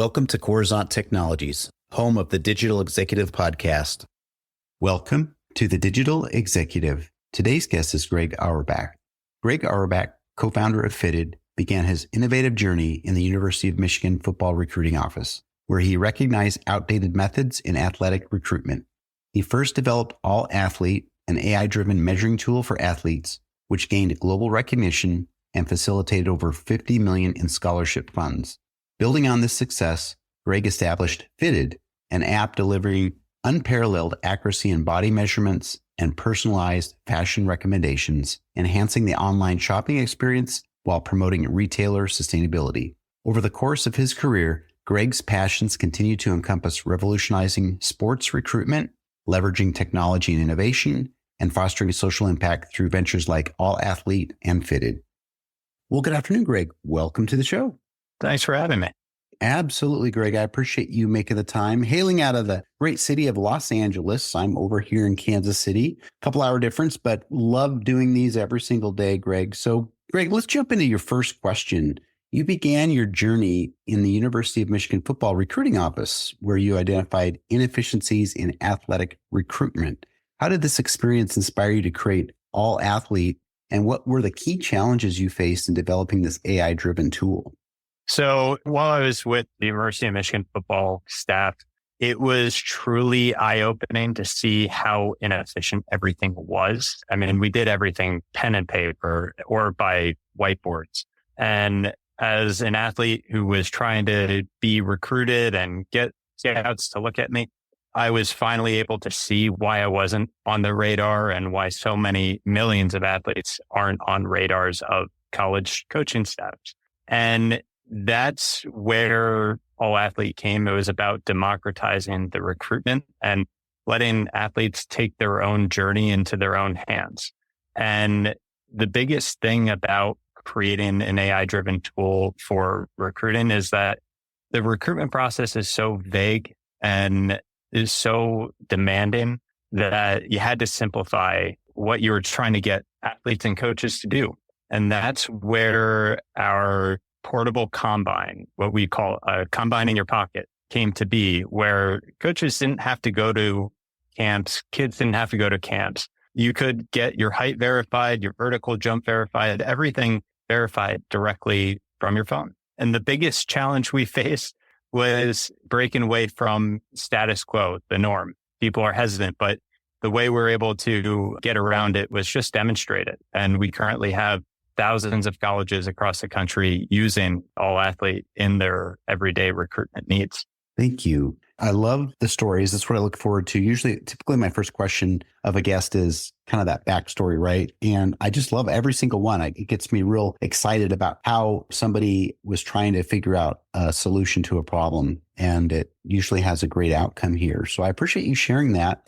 Welcome to Coruzant Technologies, home of the Digital Executive Podcast. Welcome to the Digital Executive. Today's guest is Greg Auerbach. Greg Auerbach, co-founder of Fytted, began his innovative journey in the University of Michigan football recruiting office, where he recognized outdated methods in athletic recruitment. He first developed All Athlete, an AI-driven measuring tool for athletes, which gained global recognition and facilitated over $50 million in scholarship funds. Building on this success, Greg established Fytted, an app delivering unparalleled accuracy in body measurements and personalized fashion recommendations, enhancing the online shopping experience while promoting retailer sustainability. Over the course of his career, Greg's passions continue to encompass revolutionizing sports recruitment, leveraging technology and innovation, and fostering social impact through ventures like All Athlete and Fytted. Well, good afternoon, Greg. Welcome to the show. Thanks for having me. Absolutely, Greg. I appreciate you making the time. Hailing out of the great city of Los Angeles. I'm over here in Kansas City, couple hour difference, but love doing these every single day, Greg. So, Greg, let's jump into your first question. You began your journey in the University of Michigan football recruiting office, where you identified inefficiencies in athletic recruitment. How did this experience inspire you to create All Athlete, and what were the key challenges you faced in developing this AI-driven tool? So while I was with the University of Michigan football staff, it was truly eye-opening to see how inefficient everything was. I mean, we did everything pen and paper or by whiteboards. And as an athlete who was trying to be recruited and get scouts to look at me, I was finally able to see why I wasn't on the radar and why so many millions of athletes aren't on radars of college coaching staffs. And that's where All Athlete came. It was about democratizing the recruitment and letting athletes take their own journey into their own hands. And the biggest thing about creating an AI-driven tool for recruiting is that the recruitment process is so vague and is so demanding that you had to simplify what you were trying to get athletes and coaches to do. And that's where our portable combine, what we call a combine in your pocket, came to be, where coaches didn't have to go to camps, kids didn't have to go to camps. You could get your height verified, your vertical jump verified, everything verified directly from your phone. And the biggest challenge we faced was breaking away from status quo, the norm. People are hesitant, but the way we're able to get around it was just demonstrate it. And we currently have thousands of colleges across the country using All Athlete in their everyday recruitment needs. Thank you. I love the stories. That's what I look forward to. Typically my first question of a guest is kind of that backstory, right? And I just love every single one. It gets me real excited about how somebody was trying to figure out a solution to a problem, and it usually has a great outcome here. So I appreciate you sharing that.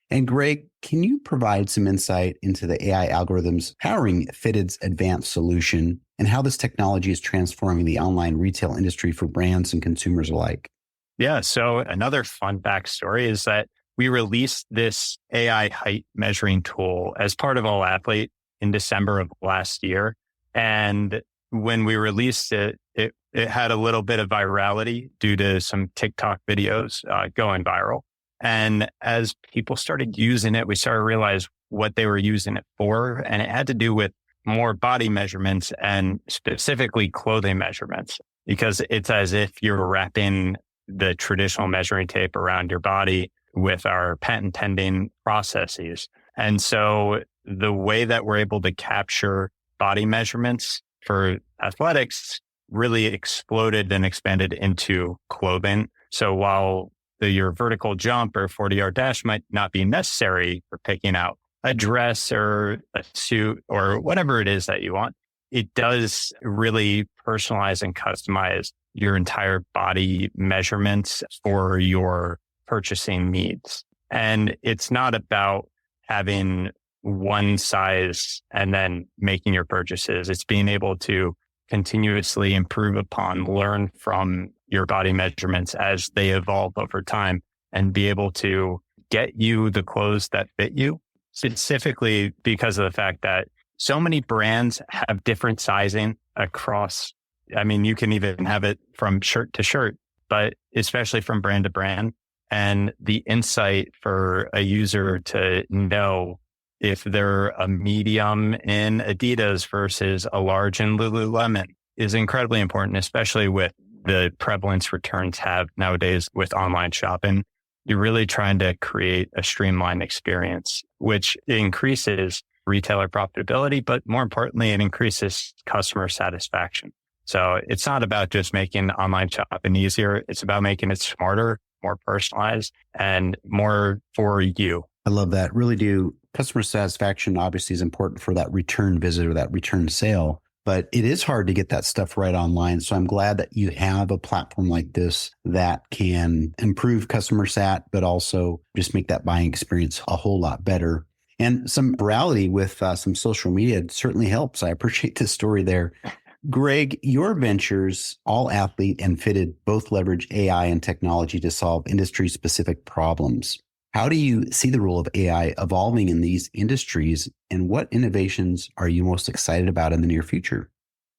And Greg, can you provide some insight into the AI algorithms powering Fytted's advanced solution and how this technology is transforming the online retail industry for brands and consumers alike? Yeah. So another fun backstory is that we released this AI height measuring tool as part of All Athlete in December of last year. And when we released it, it had a little bit of virality due to some TikTok videos going viral. And as people started using it, we started to realize what they were using it for. And it had to do with more body measurements and specifically clothing measurements, because it's as if you're wrapping the traditional measuring tape around your body with our patent pending processes. And so the way that we're able to capture body measurements for athletics really exploded and expanded into clothing. So while your vertical jump or 40-yard dash might not be necessary for picking out a dress or a suit or whatever it is that you want, it does really personalize and customize your entire body measurements for your purchasing needs. And it's not about having one size and then making your purchases. It's being able to continuously improve upon, learn from your body measurements as they evolve over time, and be able to get you the clothes that fit you, specifically because of the fact that so many brands have different sizing across. I mean, you can even have it from shirt to shirt. but especially from brand to brand. And the insight for a user to know if they're a medium in Adidas versus a large in Lululemon is incredibly important, especially with the prevalence returns have nowadays with online shopping. You're really trying to create a streamlined experience, which increases retailer profitability, but more importantly, it increases customer satisfaction. So it's not about just making online shopping easier. It's about making it smarter, more personalized, and more for you. I love that. Really do. Customer satisfaction obviously is important for that return visit or that return sale, but it is hard to get that stuff right online. So I'm glad that you have a platform like this that can improve customer sat, but also just make that buying experience a whole lot better. And some virality with some social media certainly helps. I appreciate this story there. Greg, your ventures, All Athlete and Fytted, both leverage AI and technology to solve industry-specific problems. How do you see the role of AI evolving in these industries, and what innovations are you most excited about in the near future?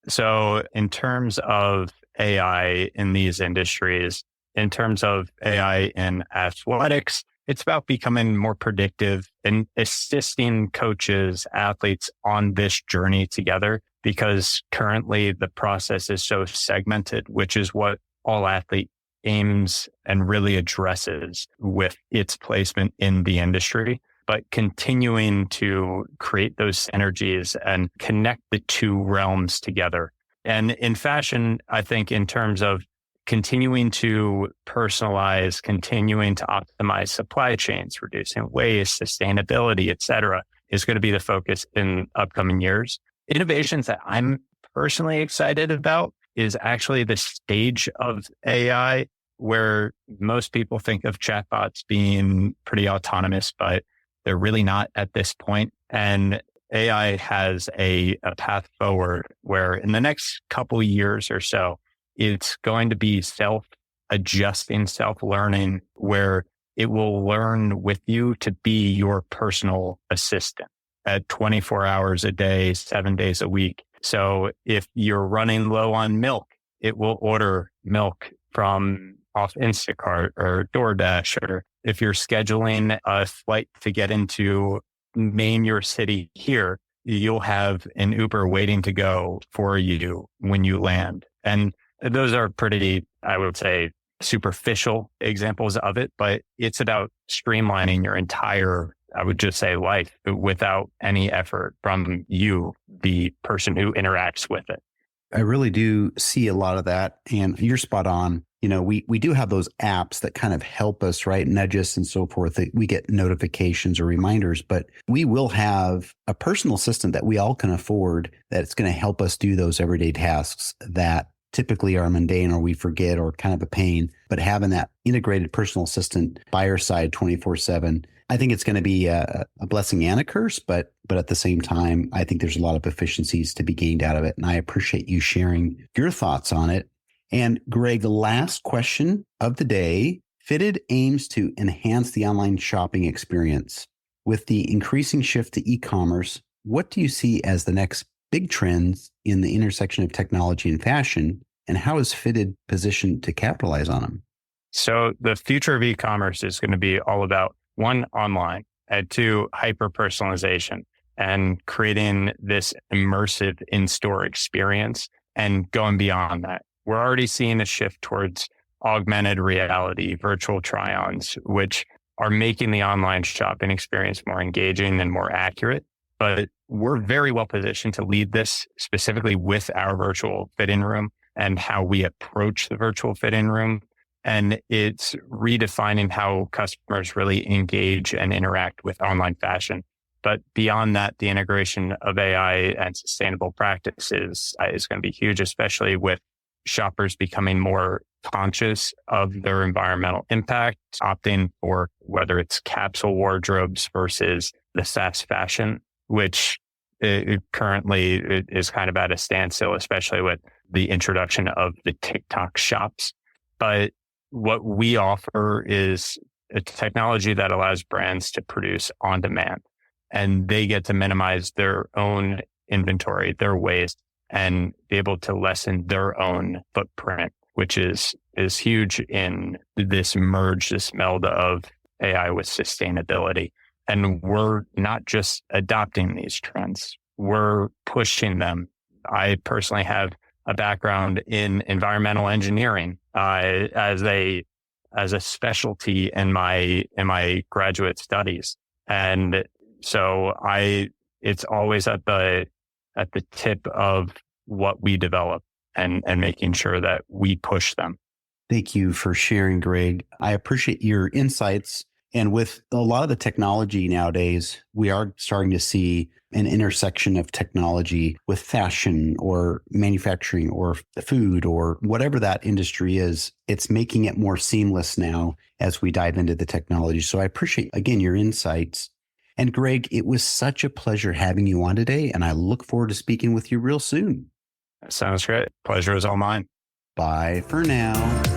So in terms of AI in these industries, in terms of AI in athletics, it's about becoming more predictive and assisting coaches, athletes on this journey together, because currently the process is so segmented, which is what All Athlete aims and really addresses with its placement in the industry, but continuing to create those synergies and connect the two realms together. And in fashion, I think in terms of continuing to personalize, continuing to optimize supply chains, reducing waste, sustainability, et cetera, is going to be the focus in upcoming years. Innovations that I'm personally excited about is actually the stage of AI where most people think of chatbots being pretty autonomous, but they're really not at this point. And AI has a path forward where in the next couple years or so, it's going to be self-adjusting, self-learning, where it will learn with you to be your personal assistant at 24 hours a day, 7 days a week. So if you're running low on milk, it will order milk from off Instacart or DoorDash. Or if you're scheduling a flight to get into name your city here, you'll have an Uber waiting to go for you when you land. And those are pretty, I would say, superficial examples of it, but it's about streamlining your entire, I would just say, life without any effort from you, the person who interacts with it. I really do see a lot of that. And you're spot on. You know, we do have those apps that kind of help us, right? Nudge us and so forth. We get notifications or reminders, but we will have a personal assistant that we all can afford that's going to help us do those everyday tasks that typically are mundane or we forget or kind of a pain. But having that integrated personal assistant by our side 24/7, I think it's going to be a blessing and a curse, but at the same time, I think there's a lot of efficiencies to be gained out of it. And I appreciate you sharing your thoughts on it. And Greg, last question of the day. Fytted aims to enhance the online shopping experience. With the increasing shift to e-commerce, what do you see as the next big trends in the intersection of technology and fashion? And how is Fytted positioned to capitalize on them? So the future of e-commerce is going to be all about, one, online, and two, hyper-personalization and creating this immersive in-store experience and going beyond that. We're already seeing a shift towards augmented reality, virtual try-ons, which are making the online shopping experience more engaging and more accurate. But we're very well positioned to lead this specifically with our virtual fit-in room and how we approach the virtual fit-in room. And it's redefining how customers really engage and interact with online fashion. But beyond that, the integration of AI and sustainable practices is going to be huge, especially with shoppers becoming more conscious of their environmental impact, opting for whether it's capsule wardrobes versus the fast fashion, which currently is kind of at a standstill, especially with the introduction of the TikTok shops. But what we offer is a technology that allows brands to produce on demand, and they get to minimize their own inventory, their waste, and be able to lessen their own footprint which is huge in this merge, this meld of AI with sustainability. And we're not just adopting these trends, we're pushing them. I personally have a background in environmental engineering as a specialty in my graduate studies. And so it's always at the tip of what we develop and making sure that we push them. Thank you for sharing, Greg. I appreciate your insights. And with a lot of the technology nowadays, we are starting to see an intersection of technology with fashion or manufacturing or food or whatever that industry is. It's making it more seamless now as we dive into the technology. So I appreciate, again, your insights. And Greg, it was such a pleasure having you on today, and I look forward to speaking with you real soon. That sounds great. Pleasure is all mine. Bye for now.